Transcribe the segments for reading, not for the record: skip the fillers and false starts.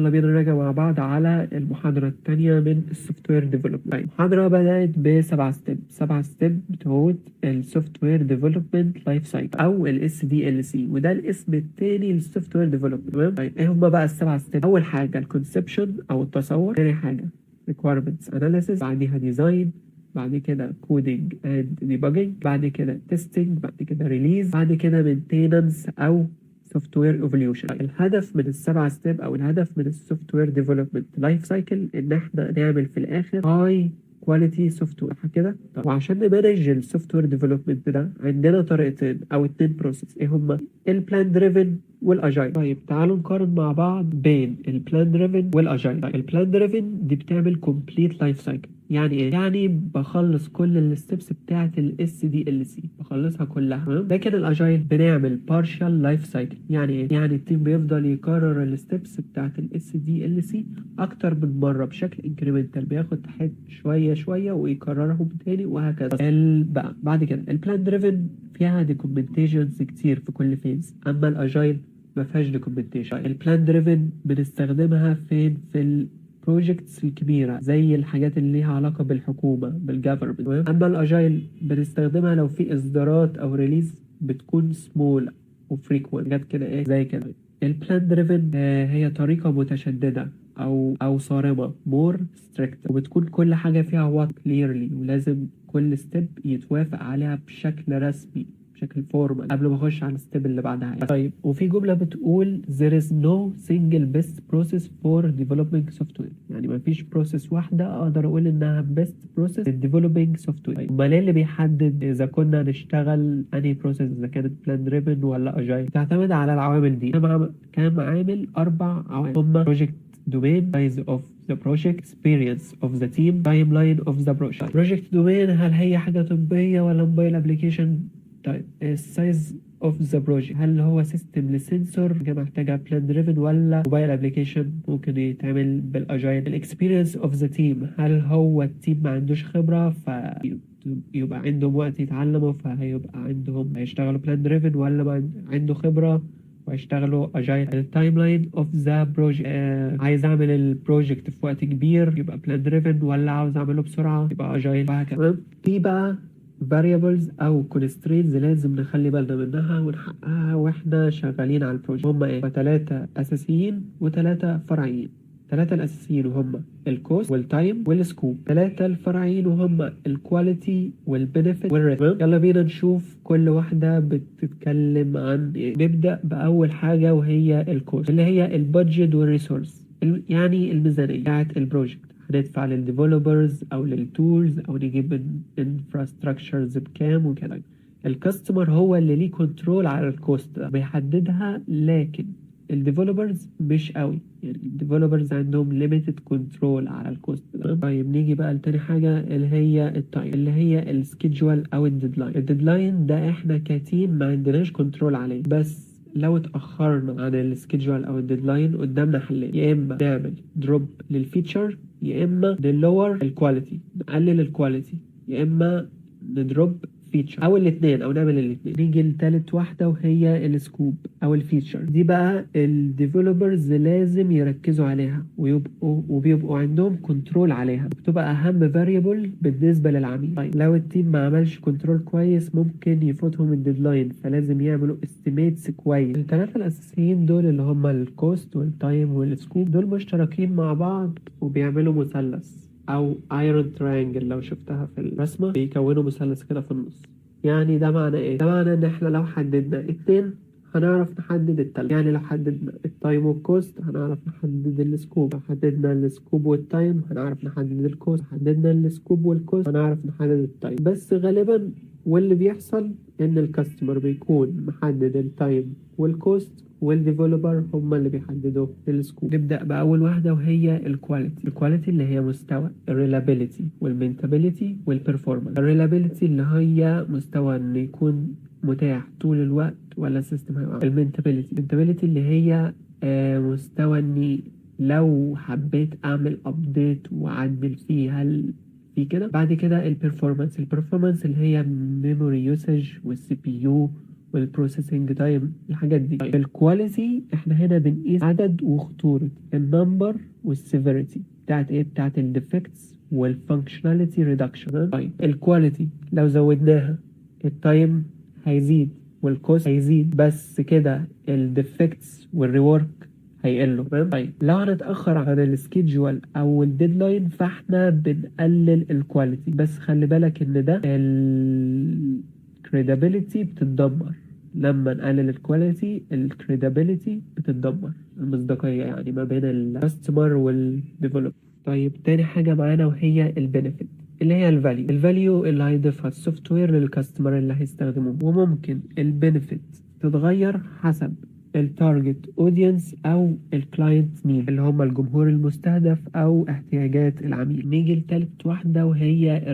يلا بينا نراجع مع بعض على المحاضرة التانية من السوفت وير ديفلوبمنت. المحاضرة بدأت سبع ستيب بتوع السوفت وير ديفلوبمنت لايف سايكل أو الاس دي ال سي، وده الاسم التاني للسوفت وير ديفلوبمنت. تمام. طيب ايه هما بقى السبع ستيب؟ أول حاجة الكونسبشن أو التصور، تاني حاجة requirements analysis، بعديها ديزاين، بعد كده كودينج اند ديباجنج، بعد كده تيستنج، بعد كده ريليز، بعد كده مينتيننس او سوفت وير ايفوليوشن. الهدف من السبع ستيب او الهدف من السوفت وير ديفلوبمنت لايف سايكل ان احنا نعمل في الاخر هاي كواليتي سوفت وير كده. وعشان نمانج السوفت وير ديفلوبمنت ده عندنا طريقتين او اتنين بروسيس، ايه هما؟ البلان دريفن والاجايل. طيب تعالوا نقارن مع بعض بين البلان دريفن والاجايل. طيب البلان دريفن دي بتعمل كومبليت لايف سايكل. يعني ايه؟ يعني بخلص كل الستبس بتاعه الاس دي ال سي، بخلصها كلها. لكن الاجايل بنعمل بارشال لايف سايكل. يعني ايه؟ يعني التيم بيفضل يكرر الستبس بتاعه الاس دي ال سي اكتر من مره بشكل انكريمنتال، بياخد شويه شويه ويكررهم تاني وهكذا. بقى بعد كده البلان دريفن فيها دوكيومنتيشنز كتير في كل فيز، اما الاجايل ما فيهاش دوكيومنتيشن. البلان دريفن بنستخدمها فين؟ في البروجكتس الكبيره زي الحاجات اللي ليها علاقه بالحكومه بالجفرمنت. اما الاجايل بنستخدمها لو في اصدارات او ريليز بتكون سمول وفريكوينت، حاجات كده ايه زي كده. البلان دريفن هي طريقه متشدده او صارمه مور ستريكت، وبتكون كل حاجه فيها وات كليرلي، ولازم كل ستيب يتوافق عليها بشكل رسمي بشكل فورمال قبل ما اخش على الستيب اللي بعدها. طيب وفي جمله بتقول there is no single best process for developing software، يعني ما فيش بروسيس واحده اقدر اقول انها best process in developing software. طيب امال ايه اللي بيحدد اذا كنا نشتغل انهي بروسيس، اذا كانت بلان دريفن ولا اجايل؟ تعتمد على العوامل دي. كام عامل؟ 4 عوامل هم project domain, size of the project, experience of the team, timeline of the project. project domain هل هي حاجة طبية ولا موبايل ابلكيشن؟ طيب السايز اوف ذا بروجكت هل هو سيستم لسنسور محتاجه بلان دريفن ولا موبايل ابلكيشن ممكن يتعمل بالاجايل؟ الاكسبيرينس اوف ذا تيم هل هو التيم ما عندوش خبره فيبقى عندهم وقت يتعلموا فهيبقى عندهم هيشتغلوا بلان دريفن، ولا ما عنده خبره وهيشتغلوا اجايل؟ التايم لاين اوف ذا بروجكت عايز اعمل البروجكت في وقت كبير يبقى بلان دريفن، ولا عاوز اعمله بسرعه يبقى اجايل، وهكذا. في بقى variables او constraints لازم نخلي بالنا منها ونحققها واحنا شغالين على البروجكت. هم ايه؟ 3 اساسيين و3 فرعيين. 3 الاساسيين وهم الكوست والتايم والسكوب، 3 الفرعيين وهم الكواليتي والبنفيت والريسك. يلا بينا نشوف كل واحدة بتتكلم عن ايه. نبدأ بأول حاجة وهي الكوست، اللي هي البادجت والريسورس، يعني الميزانية بتاعت البروجكت. هندفع للديفلوبرز او للتولز او نجيب الانفراستراكشرز بكام وكده. الكاستمر هو اللي ليه كنترول على الكوست ده بيحددها، لكن الديفلوبرز مش قوي، يعني الديفلوبرز عندهم ليميتد كنترول على الكوست ده. طيب نيجي بقى لتاني حاجه اللي هي التايم، اللي هي السكيدجول او الديدلاين. الديدلاين ده احنا كتيم ما عندناش كنترول عليه، بس لو اتأخرنا عن السكيدجول او الديدلاين قدامنا حلين، يا اما نعمل دروب للفيتشر، يا اما نلور الكواليتي نقلل الكواليتي، يا اما ندروب فيتشر او الاثنين او نعمل الاثنين. نيجي لتالت واحده وهي السكوب او الفيتشر. دي بقى الديفلوبرز لازم يركزوا عليها وبيبقوا عندهم كنترول عليها، بتبقى اهم فاريبل بالنسبه للعميل. طيب لو التيم ما عملش كنترول كويس ممكن يفوتهم الديدلاين، فلازم يعملوا استيميتس كويس. الثلاثه الاساسيين دول اللي هم الكوست والتايم والسكوب دول مشتركين مع بعض وبيعملوا مثلث او ايرون ترينجل، لو شفتها في الرسمه بيكونوا مثلث كده في النص. يعني ده معنى ايه؟ ده معنى ان احنا لو حددنا اتنين هنعرف نحدد التالت. يعني لو حددنا التايم والكوست هنعرف نحدد السكوب، لو حددنا السكوب والتايم هنعرف نحدد الكوست، حددنا السكوب والكوست هنعرف نحدد التايم. بس غالبا واللي بيحصل ان الكاستمر بيكون محدد التايم والكوست والديفلوبر هم اللي بيحددوا السكوب. نبدأ بأول واحدة وهي الكواليتي. الكواليتي اللي هي مستوى الريلابيليتي والمينتابيليتي والبرفورمانس. الريلابيليتي اللي هي مستوى انه يكون متاح طول الوقت ولا السيستم هيقع. المينتابيليتي اللي هي مستوى اني لو حبيت اعمل ابديت واعدل فيه هل في كده. بعد كده البرفورمانس اللي هي ميموري يوسج والسي بي يو والبروسيسنج تايم الحاجات دي. طيب الكواليتي احنا هنا بنقيس عدد وخطورة النمبر والسيفيريتي بتاعت ايه، بتاعت الديفكتس والفانكشناليتي ريدكشن. طيب الكواليتي لو زودناها التايم هيزيد والكوست هيزيد، بس كده الديفكتس والريورك هيقلوا. تمام. طيب لو هنتأخر عن السكيدجول او الديدلاين فاحنا بنقلل الكواليتي، بس خلي بالك ان ده الكريدابيليتي بتتدمر. لما نقلل الكواليتي الكريدابيليتي بتتدمر، المصداقية يعني ما بين الكاستمر والديفلوبر. طيب تاني حاجة معانا وهي البنفيت اللي هي الفاليو اللي هيضيفها السوفت وير للكاستمر اللي هيستخدموه. وممكن البنفيت تتغير حسب التارجت اودينس او الكلاينت نيد اللي هم الجمهور المستهدف او احتياجات العميل. نيجي لتالت واحدة وهي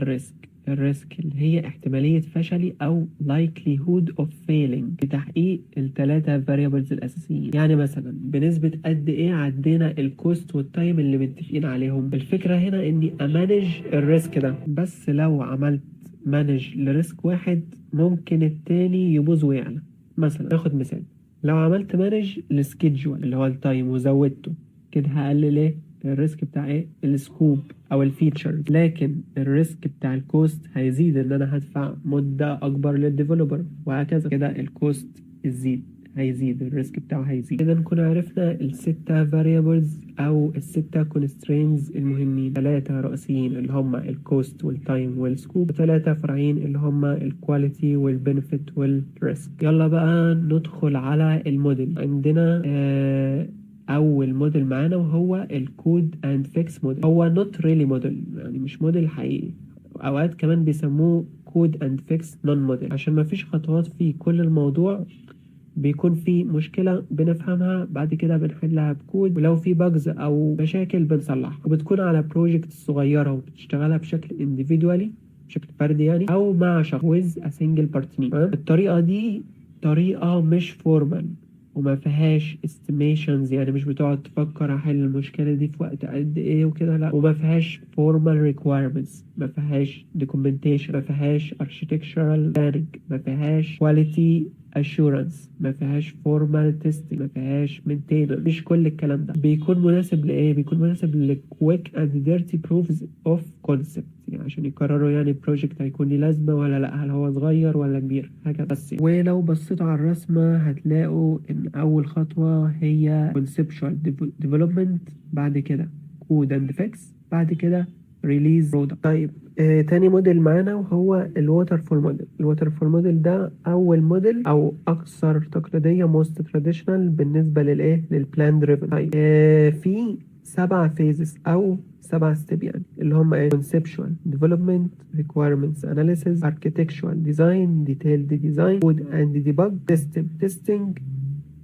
الريسك اللي هي احتمالية فشلي أو likelihood of failing بتحقيق الثلاثة variables الأساسيين. يعني مثلا بنسبة قد إيه عدينا الكوست والتايم اللي متفقين عليهم. الفكرة هنا إني أمانج الريسك ده، بس لو عملت مانج لريسك واحد ممكن التاني يبوظ ويعلى. مثلا ناخد مثال، لو عملت مانج للسكيدجول اللي هو التايم وزودته كده هقلل ايه الريسك بتاع ايه السكوب او الفيتشرز، لكن الريسك بتاع الكوست هيزيد ان انا هدفع مدة اكبر للديفلوبر وهكذا. كده الكوست هيزيد الريسك بتاعه هيزيد. كده نكون عرفنا الستة variables او الستة constraints المهمين، 3 رئيسيين اللي هم الكوست والتايم والسكوب، و3 فرعين اللي هم الكواليتي والبنفيت والريسك. يلا بقى ندخل على الموديل. عندنا اول موديل معانا وهو الكود اند فيكس موديل. هو نوت ريلي موديل، يعني مش موديل حقيقي، اوقات كمان بيسموه كود اند فيكس نون موديل عشان ما فيش خطوات فيه. كل الموضوع بيكون في مشكلة بنفهمها بعد كده بنحلها بكود، ولو في باجز او مشاكل بنصلحها، وبتكون على بروجكت صغيرة وبتشتغلها بشكل individually بشكل فردي يعني او مع شخص with a single part team. الطريقة دي طريقة مش فورمال وما فيهاش estimations، يعني مش بتقعد تفكر احل المشكلة دي في وقت قد ايه وكده، لا. وما فيهاش formal requirements، ما فيهاش documentation، ما فيهاش architectural planning، ما فيهاش quality assurance، ما فيهاش formal testing، ما فيهاش maintenance. مش كل الكلام ده. بيكون مناسب لايه؟ بيكون مناسب ل quick and dirty proofs of concept، يعني عشان يقرروا يعني البروجكت هيكون ليه لازمة ولا لا، هل هو صغير ولا كبير، حاجة بس. ولو بصيتوا على الرسمة هتلاقوا ان اول خطوة هي conceptual development، بعد كده code and fix، بعد كده release product. طيب تاني موديل معانا وهو الووترفول موديل. الووترفول موديل ده اول موديل او اكثر تقليدية most traditional بالنسبة للبلان دريفن. طيب في 7 phases او 7 ستيب، يعني اللي هم ايه conceptual development requirements analysis architectural design detailed design code and debug system testing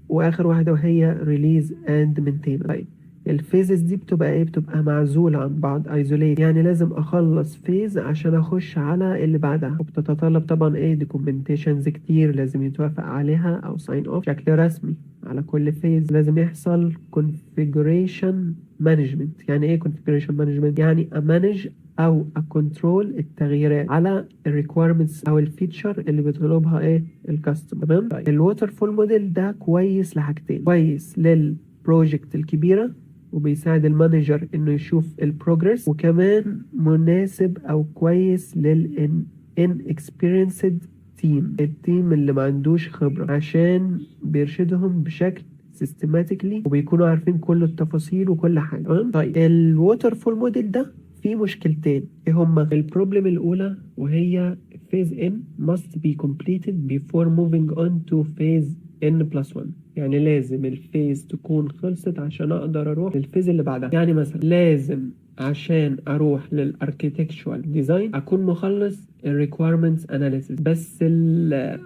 واخر واحدة وهي release and maintain. طيب الفيزز دي بتبقى معزولة عن بعض isolate، يعني لازم اخلص فيز عشان اخش على اللي بعدها، وبتتطلب طبعا documentations كتير لازم يتوافق عليها او sign off بشكل رسمي على كل فيز. لازم يحصل configuration management. يعني ايه configuration management؟ يعني امانج او اكونترول التغييرات على الريكويرمنتس او الفيتشر اللي بيطلبها الكاستمر. تمام. طيب الووترفول موديل ده كويس لحاجتين، كويس للبروجكت الكبيره وبيساعد المانجر انه يشوف البروجرس، وكمان مناسب او كويس experienced التيم اللي ما عندوش خبرة، عشان بيرشدهم بشكل سيستماتيكلي وبيكونوا عارفين كل التفاصيل وكل حاجة. طيب الووترفول موديل ده فيه مشكلتين، ايه هما؟ البروبلم الاولى وهي phase n must be completed before moving on to phase n+1، يعني لازم الفيز تكون خلصت عشان اقدر اروح للفيز اللي بعدها. يعني مثلا لازم عشان اروح للاركيتكتشوال ديزاين اكون مخلص الريكويرمنتس اناليسيس، بس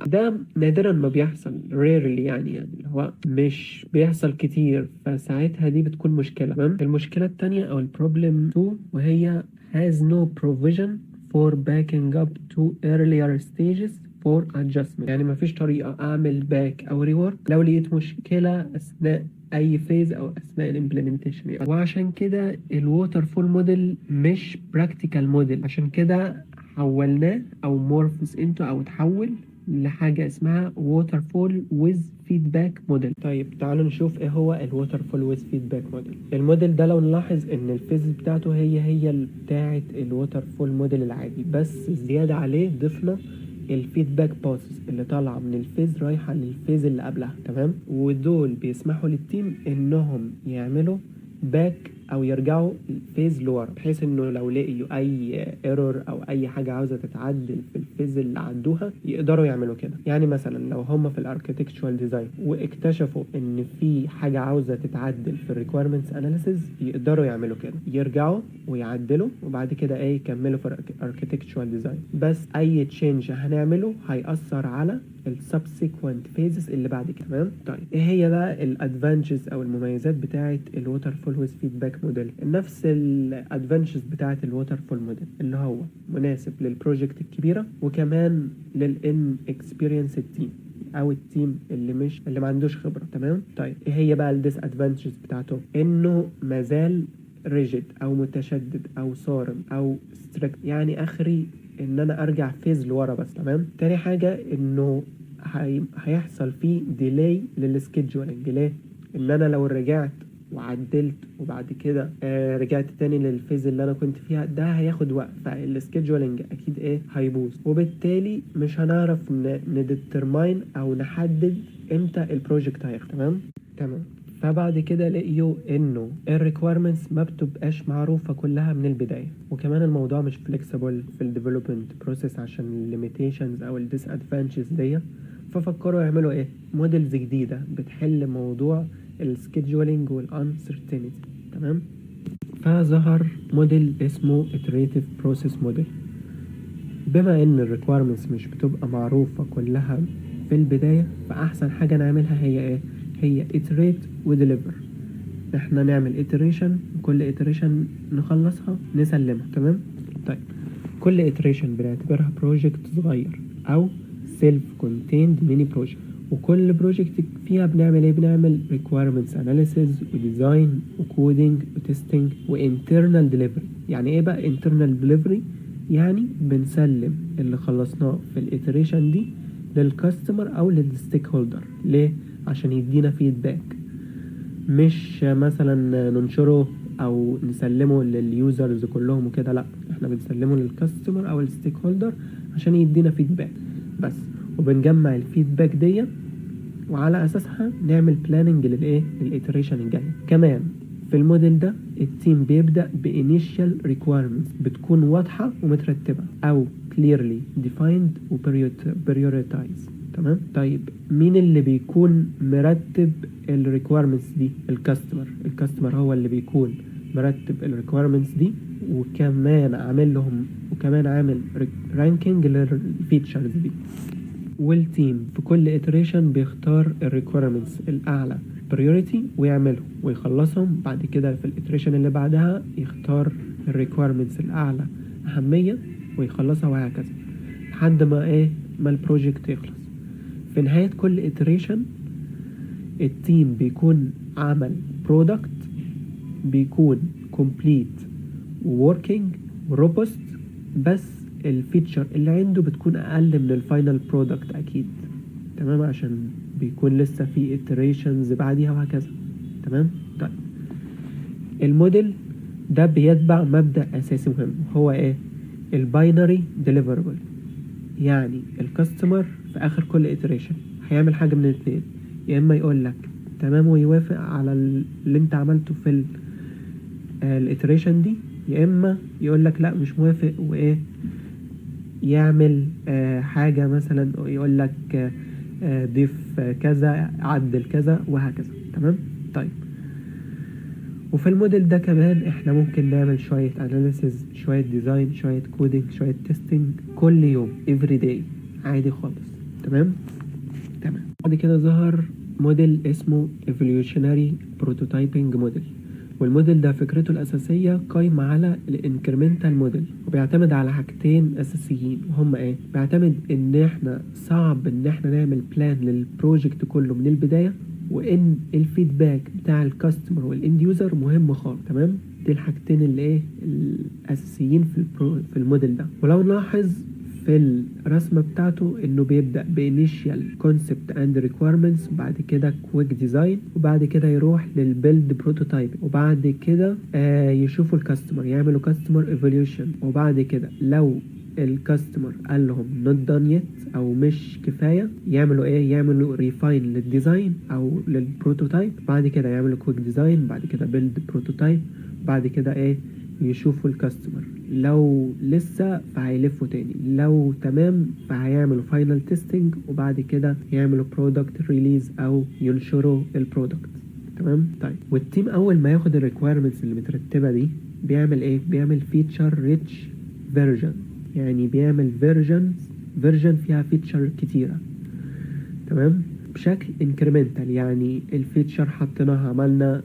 ده نادرا ما بيحصل rarely، يعني اللي هو مش بيحصل كتير، فساعتها دي بتكون مشكلة. تمام. المشكلة التانية او البروبلم 2 وهي has no provision for backing up to earlier stages for adjustment، يعني مفيش طريقة اعمل باك او ريورك لو لقيت مشكلة اثناء اي فيز او اثناء الامبلمنتيشن يعني. وعشان كده الووترفول موديل مش براكتيكال موديل، عشان كده حولناه او مورفس انتو او تحول لحاجة اسمها waterfall with feedback model. طيب تعالوا نشوف ايه هو ال waterfall with feedback model. الموديل ده لو نلاحظ ان الفيز بتاعته هي بتاعة ال waterfall موديل العادي، بس زيادة عليه ضفنا الفيدباك باسز اللي طالعة من الفيز رايحة للفيز اللي قبلها، تمام؟ ودول بيسمحوا للتيم انهم يعملوا باك او يرجعوا الفيز لورا، بحيث انه لو لقيوا اي ايرور او اي حاجه عاوزه تتعدل في الفيز اللي عدوها يقدروا يعملوا كده. يعني مثلا لو هم في الاركتكتشوال ديزاين واكتشفوا ان في حاجه عاوزه تتعدل في الريكويرمنتس اناليسيز يقدروا يعملوا كده، يرجعوا ويعدلوا وبعد كده ايه يكملوا في الاركتكتشوال ديزاين. بس اي تشينج هنعمله هيأثر على السبسيكوينت فيزز اللي بعد كده، تمام؟ طيب ايه هي بقى الادفانتجز او المميزات بتاعه الووتر فول ويز فيدباك موديل؟ نفس الادفانتجز بتاعه الووتر فول موديل، اللي هو مناسب للبروجكت الكبيره وكمان للان اكسبيرينس تيم او التيم اللي ما عندوش خبره، تمام؟ طيب ايه هي بقى الديس ادفانتجز بتاعته؟ انه مازال ريجيد او متشدد او صارم او ستريكت، يعني اخري ان انا ارجع فيز لورا بس، تمام؟ تاني حاجه انه هيحصل فيه ديلاي للسكيدجولينج. ليه؟ ان انا لو رجعت وعدلت وبعد كده رجعت تاني للفيز اللي انا كنت فيها، ده هياخد وقت، فالسكيدجولينج اكيد ايه هيبوظ، وبالتالي مش هنعرف نديترماين او نحدد امتى البروجكت هيخلص، تمام. فبعد كده لقيوا انه الريكويرمنتس ما بتبقاش معروفه كلها من البدايه، وكمان الموضوع مش فليكسيبل في الديفلوبمنت بروسيس عشان الليميتيشنز او الديس ادفانتجز دي. ففكروا يعملوا ايه؟ موديلز جديده بتحل موضوع السكيدجولينج والانسرتينتي، تمام؟ فظهر موديل اسمه iterative process model. بما ان الريكويرمنتس مش بتبقى معروفه كلها في البدايه، فاحسن حاجه نعملها هي ايه؟ هي iterate و deliver. احنا نعمل iteration، كل iteration نخلصها نسلمها، تمام؟ طيب كل iteration بنعتبرها project صغير او self contained mini project، وكل project فيها بنعمل ايه؟ بنعمل requirements analysis و design و coding و testing و internal delivery. يعني ايه بقى internal delivery؟ يعني بنسلم اللي خلصناه في الiteration دي للكاستمر او للستيك هولدر. ليه؟ عشان يدينا فيدباك، مش مثلا ننشره او نسلمه لليوزرز كلهم وكده، لا احنا بنسلمه للكاستمر او الستيك هولدر عشان يدينا فيدباك بس، وبنجمع الفيدباك دي وعلى اساسها نعمل بلاننج للايه؟ للإيتريشن الجايه. كمان في الموديل ده التيم بيبدأ بانيشال ريكويرمنتس بتكون واضحه ومترتبه او clearly defined و prioritize، تمام؟ طيب مين اللي بيكون مرتب الريكويرمنتس دي؟ الكاستمر هو اللي بيكون مرتب الريكويرمنتس دي، وكمان عامل رانكينج للفيتشرز دي. والتيم في كل iteration بيختار الريكويرمنتس الاعلى priority ويعمله ويخلصهم، بعد كده في الاتريشن اللي بعدها يختار الريكويرمنتس الاعلى اهميه ويخلصها، وهكذا لحد ما البروجكت يخلص. في نهاية كل iteration التيم بيكون عمل برودكت بيكون complete working robust، بس الفيتشر اللي عنده بتكون اقل من الفاينل برودكت اكيد، تمام؟ عشان بيكون لسه في iterations بعديها وهكذا، تمام؟ طيب الموديل ده بيتبع مبدأ اساسي مهم، هو ايه؟ الباينري ديليفربل. يعني الكاستمر في اخر كل iteration هيعمل حاجه من الاثنين، يا اما يقول لك تمام ويوافق على اللي انت عملته في الاتريشن دي، يا اما يقول لك لا مش موافق يعمل حاجه، مثلا يقول لك ضيف كذا، عدل كذا، وهكذا، تمام؟ طيب وفي الموديل ده كمان احنا ممكن نعمل شويه اناليسيز، شويه ديزاين، شويه كودينج، شويه تيستينج كل يوم every day عادي خالص، تمام. بعد كده ظهر موديل اسمه evolutionary prototyping model، والموديل ده فكرته الأساسية قايمة على الانكريمنتال موديل، وبيعتمد على حاجتين أساسيين، وهما ايه؟ بيعتمد ان احنا صعب ان احنا نعمل بلان للبروجكت كله من البداية، وان الفيدباك بتاع الكاستمر والاند يوزر مهم خالص، تمام؟ دي الحاجتين اللي الأساسيين في الموديل ده. ولو نلاحظ في في الرسمة بتاعته انه بيبدأ بinitial concept and requirements، وبعد كده quick design، وبعد كده يروح للbuild prototype، وبعد كده يشوفوا الكاستمر، يعملوا customer evaluation، وبعد كده لو الكاستمر قال لهم not done yet او مش كفاية يعملوا ايه، يعملوا refine للديزاين او للبروتوتايب، بعد كده يعملوا quick design، بعد كده build prototype، بعد كده ايه يشوفوا الكاستمر، لو لسه فهيلفوا تاني، لو تمام فهيعملوا فاينل تيستنج، وبعد كده يعملوا برودكت ريليز او ينشروا البرودكت. تمام. طيب والتيم اول ما ياخد الريكويرمنتس اللي مترتبه دي بيعمل ايه، بيعمل فيتشر ريتش فيرجن، يعني بيعمل فيرجن فيها فيتشر كتيره. تمام، بشكل انكريمنتال، يعني الفيتشر حطيناها، عملنا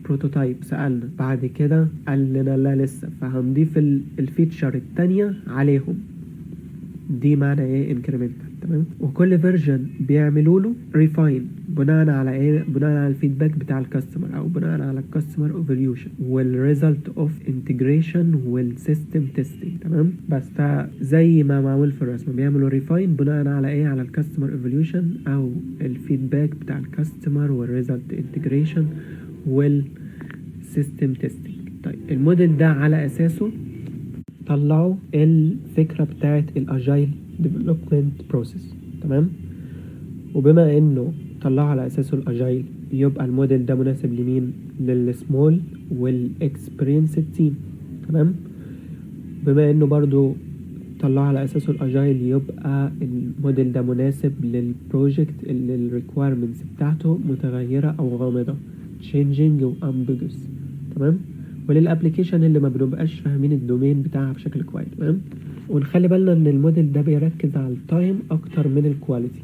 بروتوتايب، سألنا، بعد كده قال لنا لا لسه، فهنضيف الفيتشر التانية عليهم، دي معنى ايه انكريمنتال. تمام، وكل فيرجن بيعملوا له ريفاين بناء على ايه، بناء على الفيدباك بتاع الكاستمر او بناء على الكاستمر ايفالويشن والريزلت اوف انتجريشن والسيستم تيستنج. تمام، بس زي ما معمول في الرسمه بيعملوا ريفاين بناء على ايه، على الكاستمر ايفالويشن او الفيدباك بتاع الكاستمر والريزلت انتجريشن والسيستم تيستنج. طيب الموديل ده على اساسه طلعوا الفكرة بتاعت الاجايل ديفلوبمنت بروسيس. تمام، وبما انه طلعوا على اساسه الاجايل يبقى الموديل ده مناسب لمين، للسمول والاكسبيرينس تيم. تمام، بما انه برضو طلعوا على اساسه الاجايل يبقى الموديل ده مناسب للبروجكت اللي الريكويرمنتس بتاعته متغيرة او غامضة changing و ambiguous. تمام، وللابليكيشن اللي ما بنبقاش فاهمين الدومين بتاعها بشكل كويس. تمام، ونخلي بالنا ان الموديل ده بيركز على التايم اكتر من الكواليتي.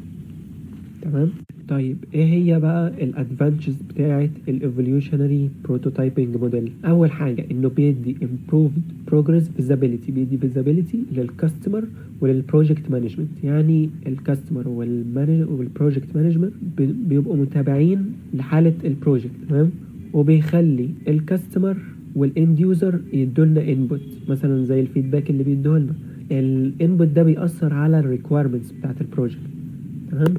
تمام. طيب ايه هي بقى الادفانتجز بتاعه الايفوليوشنري بروتوتايبنج موديل؟ اول حاجه انه بيدي improved progress visibility، بيدي visibility للكاستمر وللبروجكت مانجمنت، يعني الكاستمر والبروجكت مانجمنت بيبقوا متابعين لحاله البروجكت. تمام، وبيخلي الكاستمر والاند يوزر يدولنا انبوت، مثلا زي الفيدباك اللي بيدوه لنا، الانبوت ده بيأثر على الريكويرمنتس بتاعت البروجكت. تمام،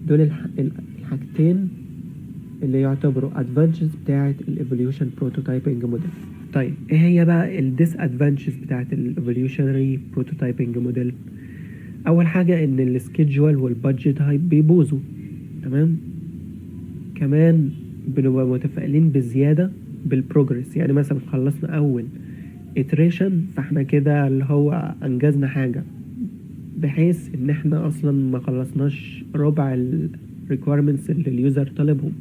دول الحاجتين اللي يعتبروا advantages بتاعت الايفوليوشن بروتوتايبنج موديل. طيب ايه هي بقى الديس ادفانتجز بتاعت الايفوليوشنري بروتوتايبنج موديل؟ اول حاجه ان السكيدجول والبادجت هاي بيبوظوا. تمام، كمان بنبقى متفائلين بزياده بالبروجرس، يعني مثلا خلصنا اول iteration فاحنا كده اللي هو انجزنا حاجه، بحيث ان احنا اصلا ما خلصناش ربع ال requirements اللي اليوزر طالبهم.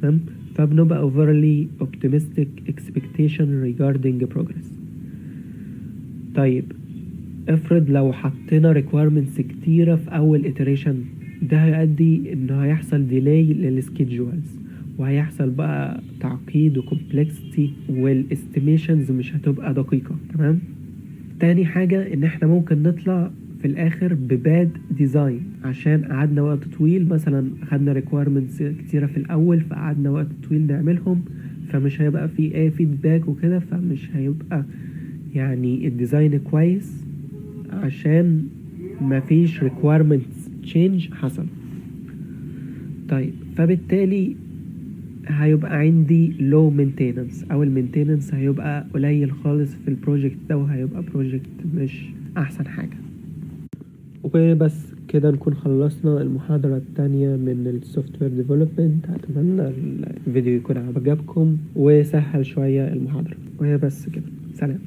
تمام، فبنبقى overly optimistic expectation regarding progress. طيب افرض لو حطينا requirements كتيرة في اول iteration، ده هيؤدي انه هيحصل delay للسكيدجولز، وهيحصل بقى تعقيد وكومبلكسيتي، والاستيميشنز مش هتبقى دقيقة. تمام، تاني حاجة ان احنا ممكن نطلع في الاخر بباد ديزاين عشان قعدنا وقت طويل، مثلا خدنا ريكويرمنتس كتيرة في الاول فقعدنا وقت طويل نعملهم، فمش هيبقى في ايه فيدباك وكده، فمش هيبقى يعني الديزاين كويس عشان مفيش ريكويرمنتس تشينج حصل. طيب فبالتالي هيبقى عندي لو مينتيننس، او المينتيننس هيبقى قليل خالص في البروجكت ده، وهيبقى بروجكت مش احسن حاجة. وبس كده نكون خلصنا المحاضرة التانية من السوفت وير ديفلوبمنت. اتمنى الفيديو يكون عجبكم وسهل شوية المحاضرة، وبس كده، سلام.